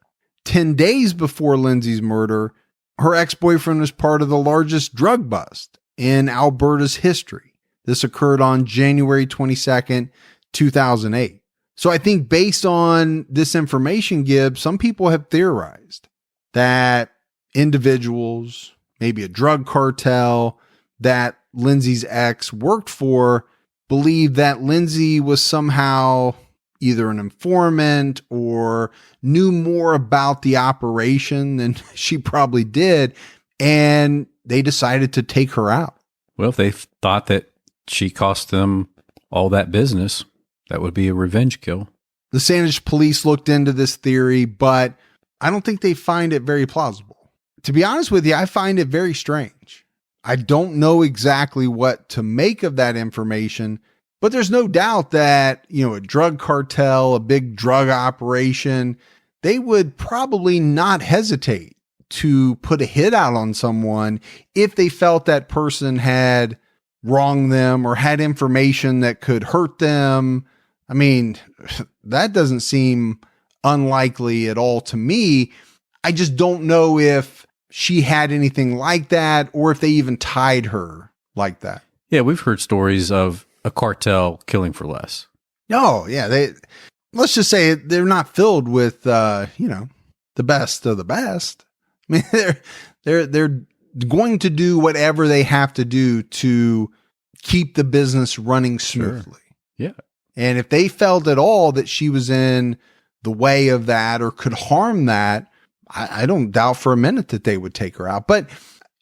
S1: 10 days before Lindsay's murder, her ex-boyfriend was part of the largest drug bust in Alberta's history. This occurred on January 22nd, 2008. So I think based on this information, Gibb, some people have theorized that individuals, maybe a drug cartel that Lindsay's ex worked for, believed that Lindsay was somehow either an informant or knew more about the operation than she probably did, and they decided to take her out.
S2: Well, if they thought that she cost them all that business, that would be a revenge kill.
S1: The Saanich police looked into this theory, but I don't think they find it very plausible. To be honest with you, I find it very strange. I don't know exactly what to make of that information, but there's no doubt that, a drug cartel, a big drug operation, they would probably not hesitate to put a hit out on someone if they felt that person had wronged them or had information that could hurt them. I mean, that doesn't seem unlikely at all to me. I just don't know if she had anything like that or if they even tied her like that.
S2: Yeah, we've heard stories of a cartel killing for less.
S1: Oh, yeah. Let's just say they're not filled with, the best of the best. I mean, they're going to do whatever they have to do to keep the business running smoothly.
S2: Sure. Yeah.
S1: And if they felt at all that she was in the way of that or could harm that, I don't doubt for a minute that they would take her out. But,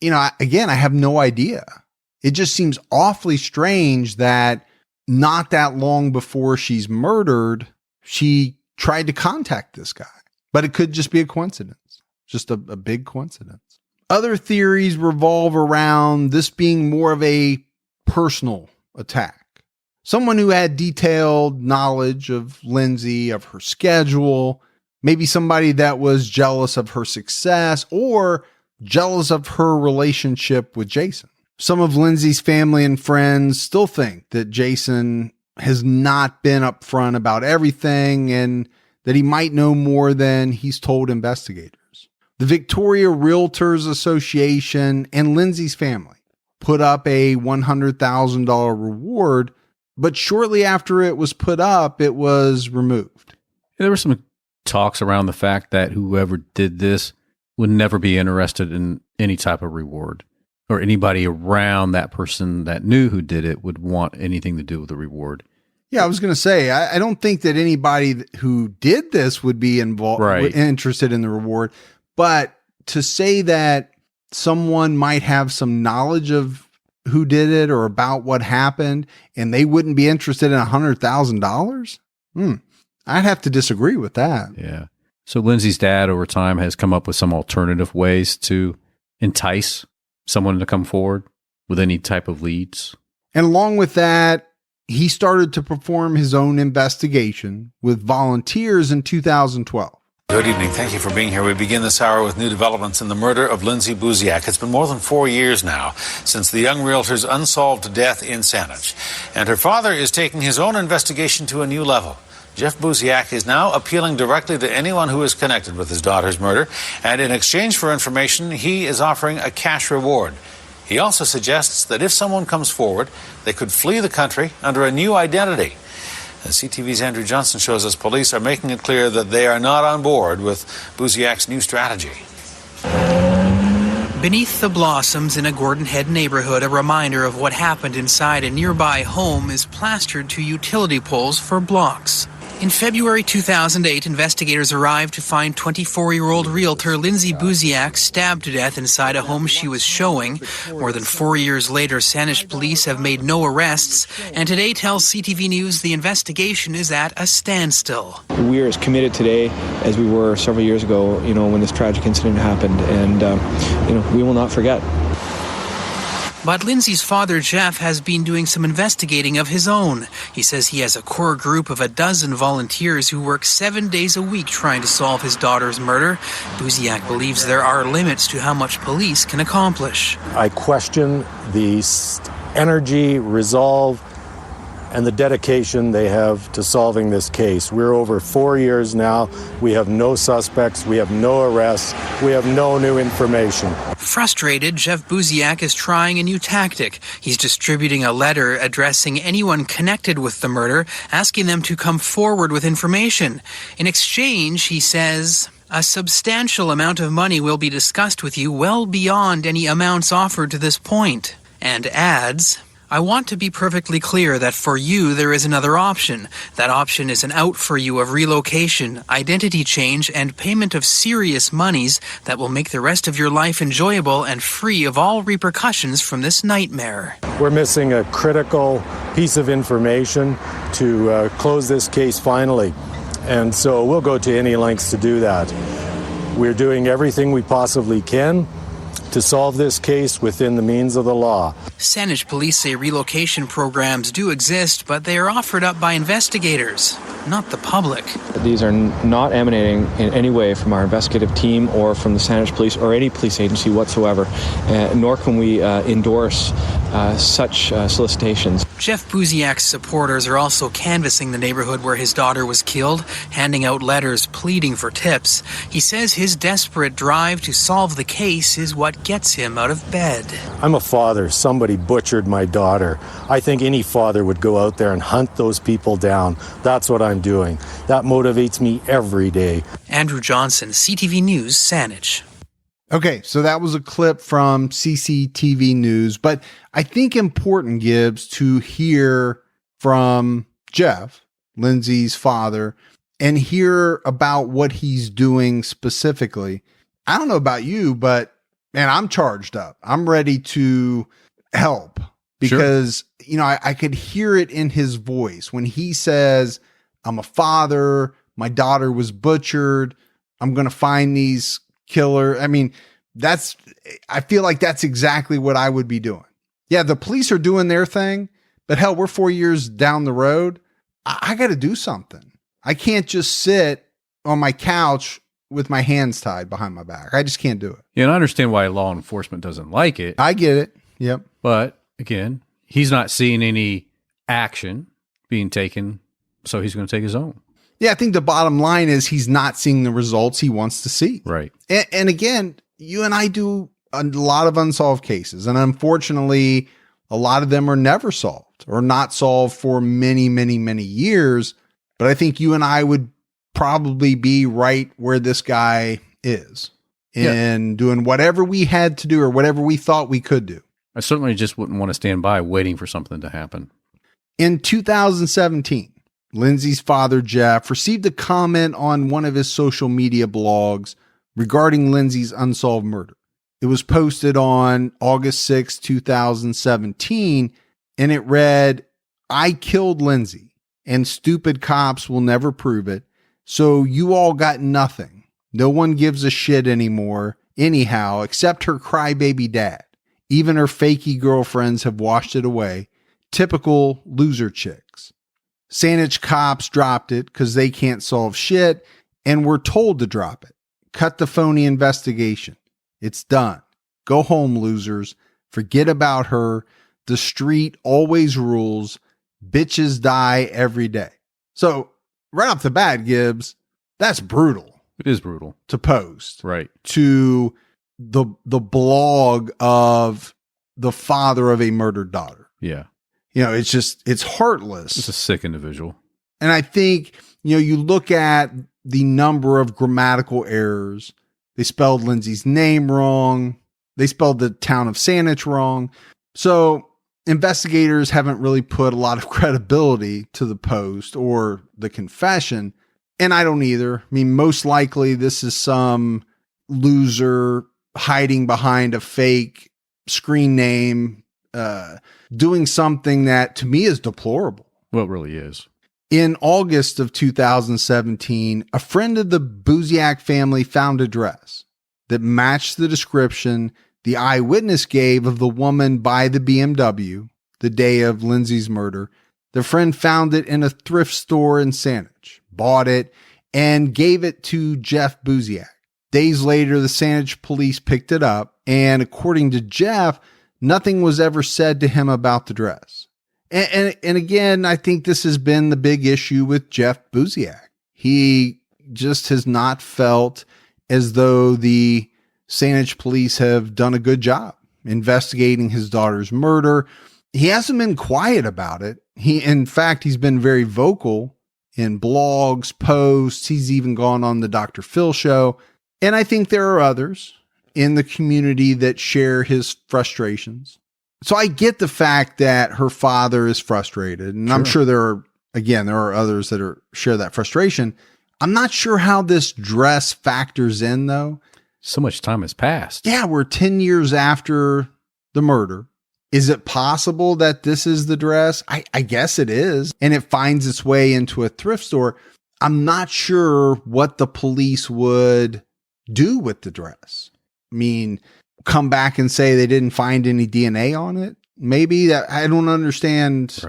S1: again, I have no idea. It just seems awfully strange that not that long before she's murdered, she tried to contact this guy. But it could just be a coincidence, just a big coincidence. Other theories revolve around this being more of a personal attack. Someone who had detailed knowledge of Lindsay, of her schedule, maybe somebody that was jealous of her success or jealous of her relationship with Jason. Some of Lindsay's family and friends still think that Jason has not been upfront about everything and that he might know more than he's told investigators. The Victoria Realtors Association and Lindsay's family put up a $100,000 reward, but shortly after it was put up, it was removed.
S2: There were some talks around the fact that whoever did this would never be interested in any type of reward, or anybody around that person that knew who did it would want anything to do with the reward.
S1: Yeah, I was going to say, I don't think that anybody who did this would be involved,
S2: right,
S1: interested in the reward. But to say that someone might have some knowledge of who did it or about what happened and they wouldn't be interested in $100,000? I'd have to disagree with that.
S2: Yeah. So Lindsay's dad over time has come up with some alternative ways to entice someone to come forward with any type of leads.
S1: And along with that, he started to perform his own investigation with volunteers in 2012.
S3: Good evening. Thank you for being here. We begin this hour with new developments in the murder of Lindsay Buziak. It's been more than 4 years now since the young realtor's unsolved death in Saanich. And her father is taking his own investigation to a new level. Jeff Buziak is now appealing directly to anyone who is connected with his daughter's murder, and in exchange for information, he is offering a cash reward. He also suggests that if someone comes forward, they could flee the country under a new identity. CTV's Andrew Johnson shows us police are making it clear that they are not on board with Buziak's new strategy.
S4: Beneath the blossoms in a Gordon Head neighborhood, a reminder of what happened inside a nearby home is plastered to utility poles for blocks. In February 2008, investigators arrived to find 24-year-old realtor Lindsay Buziak stabbed to death inside a home she was showing. More than 4 years later, Saanich police have made no arrests, and today tells CTV News the investigation is at a standstill.
S5: We are as committed today as we were several years ago, when this tragic incident happened, and, we will not forget.
S4: But Lindsay's father, Jeff, has been doing some investigating of his own. He says he has a core group of a dozen volunteers who work 7 days a week trying to solve his daughter's murder. Buziak believes there are limits to how much police can accomplish.
S6: I question the energy, resolve, and the dedication they have to solving this case. We're over 4 years now. We have no suspects. We have no arrests. We have no new information.
S4: Frustrated, Jeff Buziak is trying a new tactic. He's distributing a letter addressing anyone connected with the murder, asking them to come forward with information. In exchange, he says, a substantial amount of money will be discussed with you well beyond any amounts offered to this point. And adds, I want to be perfectly clear that for you there is another option. That option is an out for you of relocation, identity change, and payment of serious monies that will make the rest of your life enjoyable and free of all repercussions from this nightmare.
S6: We're missing a critical piece of information to close this case finally, and so we'll go to any lengths to do that. We're doing everything we possibly can to solve this case within the means of the law.
S4: Saanich police say relocation programs do exist, but they are offered up by investigators, not the public.
S5: These are not emanating in any way from our investigative team or from the Saanich police or any police agency whatsoever, nor can we endorse such solicitations.
S4: Jeff Buziak's supporters are also canvassing the neighborhood where his daughter was killed, handing out letters pleading for tips. He says his desperate drive to solve the case is what gets him out of bed.
S6: I'm a father. Somebody butchered my daughter. I think any father would go out there and hunt those people down. That's what I'm doing. That motivates me every day.
S4: Andrew Johnson, CTV News, Saanich.
S1: Okay, so that was a clip from CCTV News, but I think important, Gibbs, to hear from Jeff, Lindsay's father, and hear about what he's doing specifically. I don't know about you, but man, I'm charged up. I'm ready to help because, I could hear it in his voice when he says, I'm a father, my daughter was butchered, I'm going to find these killer. I mean, I feel like that's exactly what I would be doing. Yeah, the police are doing their thing, but hell, we're 4 years down the road. I got to do something. I can't just sit on my couch with my hands tied behind my back. I just can't do it.
S2: Yeah, and I understand why law enforcement doesn't like it.
S1: I get it. Yep.
S2: But again, he's not seeing any action being taken, so he's going to take his own.
S1: Yeah, I think the bottom line is he's not seeing the results he wants to see.
S2: Right.
S1: And again, you and I do a lot of unsolved cases, and unfortunately, a lot of them are never solved or not solved for many, many, many years. But I think you and I would probably be right where this guy is in doing whatever we had to do or whatever we thought we could do.
S2: I certainly just wouldn't want to stand by waiting for something to happen.
S1: In 2017, Lindsay's father, Jeff, received a comment on one of his social media blogs regarding Lindsay's unsolved murder. It was posted on August 6, 2017, and it read, I killed Lindsay, and stupid cops will never prove it, so you all got nothing. No one gives a shit anymore, anyhow, except her crybaby dad. Even her fakey girlfriends have washed it away. Typical loser chicks. Saanich cops dropped it because they can't solve shit and were told to drop it. Cut the phony investigation. It's done. Go home, losers. Forget about her. The street always rules. Bitches die every day. So right off the bat, Gibbs, that's brutal.
S2: It is brutal
S1: to post
S2: right
S1: to the blog of the father of a murdered daughter.
S2: Yeah.
S1: It's heartless.
S2: It's a sick individual.
S1: And I think, you look at the number of grammatical errors. They spelled Lindsay's name wrong. They spelled the town of Saanich wrong. So investigators haven't really put a lot of credibility to the post or the confession. And I don't either. I mean, most likely this is some loser hiding behind a fake screen name, doing something that to me is deplorable.
S2: Well, it really is.
S1: In August of 2017, a friend of the Buziak family found a dress that matched the description the eyewitness gave of the woman by the BMW the day of Lindsay's murder. The friend found it in a thrift store in Saanich, bought it, and gave it to Jeff Buziak. Days later, the Saanich police picked it up, and according to Jeff, nothing was ever said to him about the dress. And again, I think this has been the big issue with Jeff Buziak. He just has not felt as though the Saanich police have done a good job investigating his daughter's murder. He hasn't been quiet about it. In fact, he's been very vocal in blogs, posts. He's even gone on the Dr. Phil show. And I think there are others in the community that share his frustrations. So I get the fact that her father is frustrated. And sure. I'm sure there are others that share that frustration. I'm not sure how this dress factors in, though.
S2: So much time has passed.
S1: Yeah, we're 10 years after the murder. Is it possible that this is the dress? I guess it is. And it finds its way into a thrift store. I'm not sure what the police would do with the dress. I mean, come back and say they didn't find any DNA on it. Maybe that I don't understand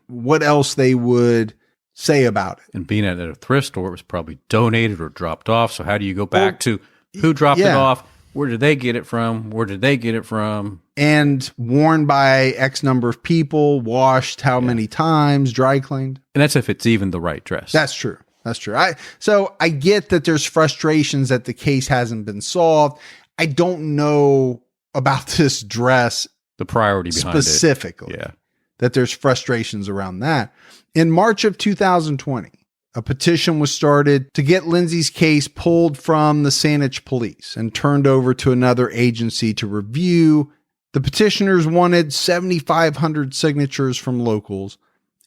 S1: what else they would say about it.
S2: And being at a thrift store, it was probably donated or dropped off. So how do you go back to who dropped it off? Where did they get it from? Where did they get it from?
S1: And worn by X number of people, washed how many times, dry cleaned.
S2: And that's if it's even the right dress.
S1: That's true. That's true. So I get that there's frustrations that the case hasn't been solved. I don't know about this dress.
S2: The priority behind
S1: specifically.
S2: Yeah.
S1: That there's frustrations around that. In March of 2020, a petition was started to get Lindsay's case pulled from the Saanich police and turned over to another agency to review. The petitioners wanted 7,500 signatures from locals.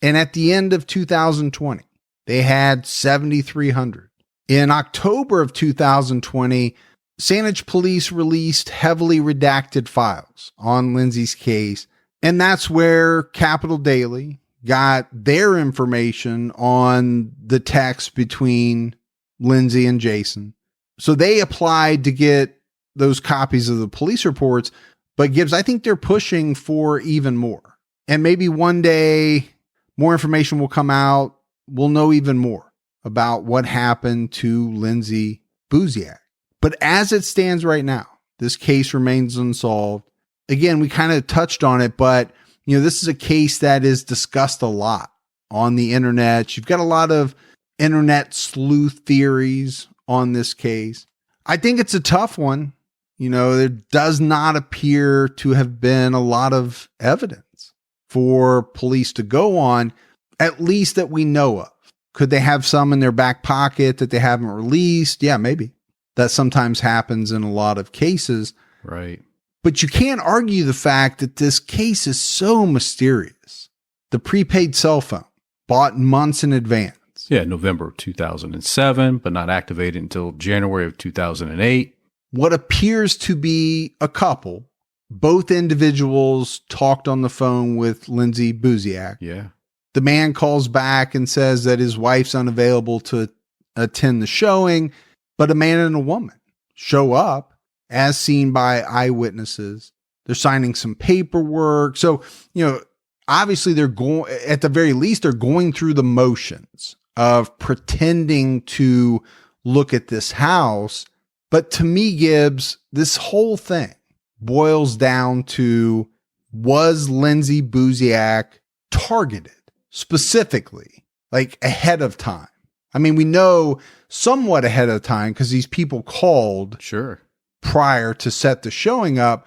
S1: And at the end of 2020, they had 7,300. In October of 2020, Saanich police released heavily redacted files on Lindsay's case. And that's where Capital Daily got their information on the text between Lindsay and Jason. So they applied to get those copies of the police reports. But Gibbs, I think they're pushing for even more. And maybe one day more information will come out. We'll know even more about what happened to Lindsay Buziak. But as it stands right now, this case remains unsolved. Again, we kind of touched on it, but this is a case that is discussed a lot on the internet. You've got a lot of internet sleuth theories on this case. I think it's a tough one. There does not appear to have been a lot of evidence for police to go on, at least that we know of. Could they have some in their back pocket that they haven't released? Yeah, maybe. That sometimes happens in a lot of cases.
S2: Right.
S1: But you can't argue the fact that this case is so mysterious. The prepaid cell phone, bought months in advance.
S2: Yeah, November 2007, but not activated until January of 2008.
S1: What appears to be a couple, both individuals talked on the phone with Lindsay Buziak.
S2: Yeah.
S1: The man calls back and says that his wife's unavailable to attend the showing, but a man and a woman show up as seen by eyewitnesses. They're signing some paperwork. So, obviously they're going, at the very least, they're going through the motions of pretending to look at this house. But to me, Gibbs, this whole thing boils down to, was Lindsay Buziak targeted specifically, like ahead of time? I mean, we know somewhat ahead of time because these people called
S2: Sure.
S1: prior to set the showing up.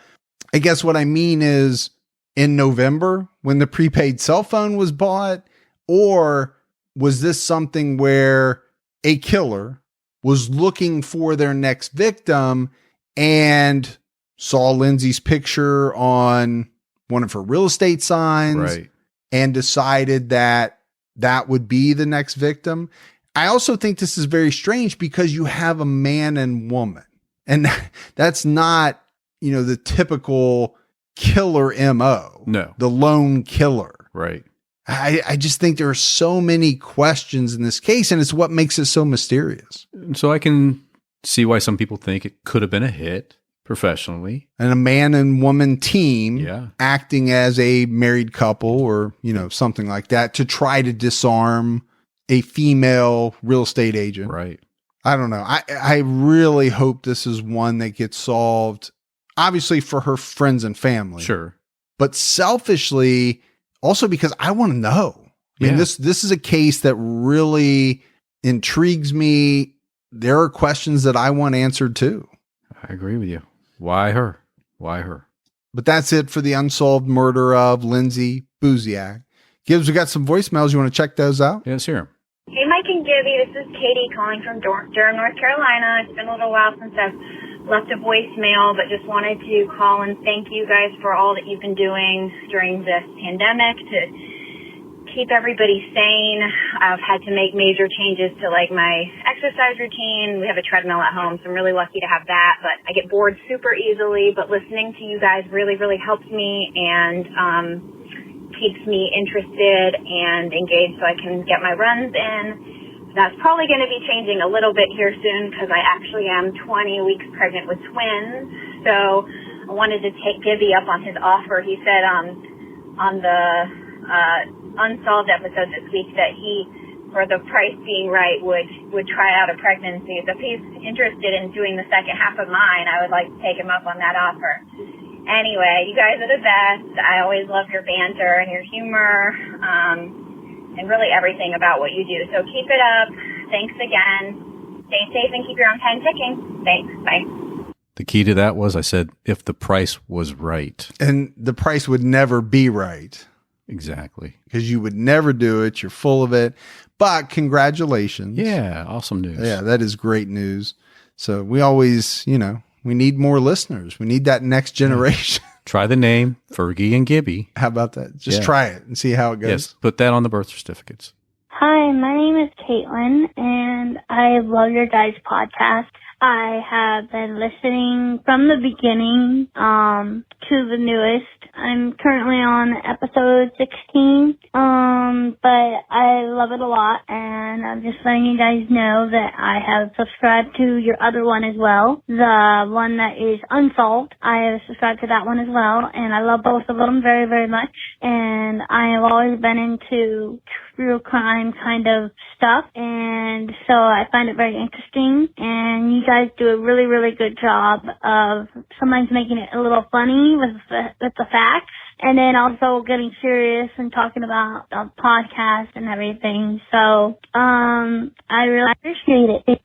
S1: I guess what I mean is in November when the prepaid cell phone was bought, or was this something where a killer was looking for their next victim and saw Lindsay's picture on one of her real estate signs
S2: Right.
S1: and decided that that would be the next victim? I also think this is very strange because you have a man and woman, and that's not, the typical killer MO.
S2: No.
S1: The lone killer.
S2: Right.
S1: I just think there are so many questions in this case, and it's what makes it so mysterious.
S2: And so I can see why some people think it could have been a hit professionally.
S1: And a man and woman team
S2: Yeah.
S1: acting as a married couple or, something like that to try to disarm a female real estate agent.
S2: Right.
S1: I don't know. I really hope this is one that gets solved, obviously for her friends and family.
S2: Sure.
S1: But selfishly, also because I want to know. I mean,
S2: Yeah.
S1: this is a case that really intrigues me. There are questions that I want answered too.
S2: I agree with you. Why her? Why her?
S1: But that's it for the unsolved murder of Lindsay Buziak. Gibbs, we got some voicemails. You want to check those out?
S2: Yeah, let's hear 'em.
S7: Hey, Mike and Gibby, this is Katie calling from Durham, North Carolina. It's been a little while since I've left a voicemail, but just wanted to call and thank you guys for all that you've been doing during this pandemic to keep everybody sane. I've had to make major changes to my exercise routine. We have a treadmill at home, so I'm really lucky to have that, but I get bored super easily, but listening to you guys really, really helps me and keeps me interested and engaged so I can get my runs in. That's probably going to be changing a little bit here soon because I actually am 20 weeks pregnant with twins. So I wanted to take Gibby up on his offer. He said on the Unsolved episode this week that he, for the price being right, would try out a pregnancy. So if he's interested in doing the second half of mine, I would like to take him up on that offer. Anyway, you guys are the best. I always love your banter and your humor, and really everything about what you do. So keep it up. Thanks again. Stay safe and keep your own time ticking. Thanks. Bye.
S2: The key to that was I said, if the price was right.
S1: And the price would never be right
S2: Exactly.
S1: because you would never do it. You're full of it. But congratulations.
S2: Yeah. Awesome news.
S1: Yeah, that is great news. So we always, we need more listeners. We need that next generation.
S2: Try the name Fergie and Gibby.
S1: How about that? Just
S2: Yeah.
S1: try it and see how it goes.
S2: Yes. Put that on the birth certificates.
S8: Hi, my name is Caitlin, and I love your guys' podcast. I have been listening from the beginning to the newest. I'm currently on episode 16, but I love it a lot, and I'm just letting you guys know that I have subscribed to your other one as well, the one that is Unsolved. I have subscribed to that one as well, and I love both of them very, very much, and I have always been into true crime kind of stuff, and so I find it very interesting, and you guys do a really, really good job of sometimes making it a little funny with the facts, and then also getting serious and talking about the podcast and everything. So I really appreciate it.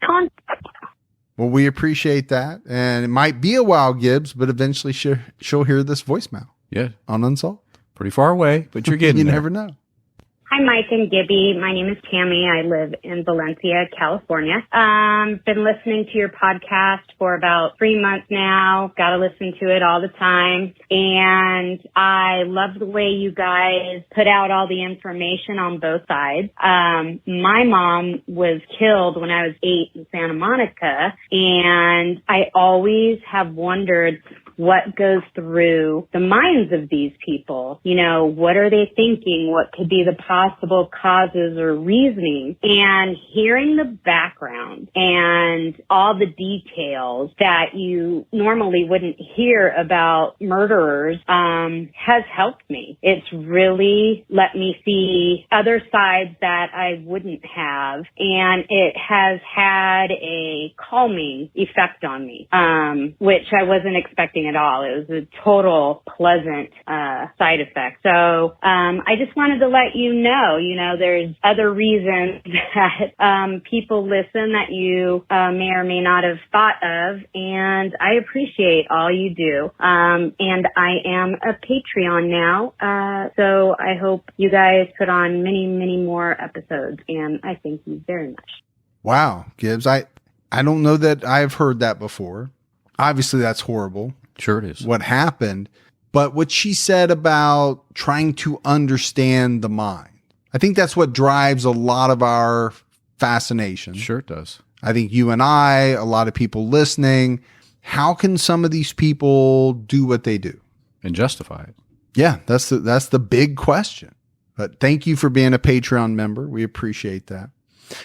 S1: Well, we appreciate that. And it might be a while, Gibbs, but eventually she'll hear this voicemail
S2: Yeah.
S1: on Unsolved.
S2: Pretty far away, but you're getting
S1: You
S2: there.
S1: never know.
S9: Hi, Mike and Gibby. My name is Tammy. I live in Valencia, California. Been listening to your podcast for about 3 months now. Got to listen to it all the time. And I love the way you guys put out all the information on both sides. My mom was killed when I was 8 in Santa Monica. And I always have wondered what goes through the minds of these people. What are they thinking? What could be the possible causes or reasoning? And hearing the background and all the details that you normally wouldn't hear about murderers has helped me. It's really let me see other sides that I wouldn't have, and it has had a calming effect on me, which I wasn't expecting at all. It was a total pleasant side effect. So I just wanted to let you know, there's other reasons that people listen that you may or may not have thought of, and I appreciate all you do. And I am a Patreon now, so I hope you guys put on many, many more episodes, and I thank you very much.
S1: Wow, Gibbs, I don't know that I've heard that before. Obviously, that's horrible.
S2: Sure it is.
S1: What happened, but what she said about trying to understand the mind, I think that's what drives a lot of our fascination.
S2: Sure it does.
S1: I think you and I, a lot of people listening, how can some of these people do what they do?
S2: And justify it.
S1: Yeah, that's the big question. But thank you for being a Patreon member. We appreciate that.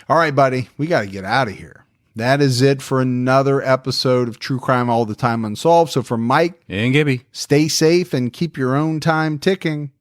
S1: All right, buddy, we got to get out of here. That is it for another episode of True Crime All the Time Unsolved. So for Mike
S2: and Gibby,
S1: stay safe and keep your own time ticking.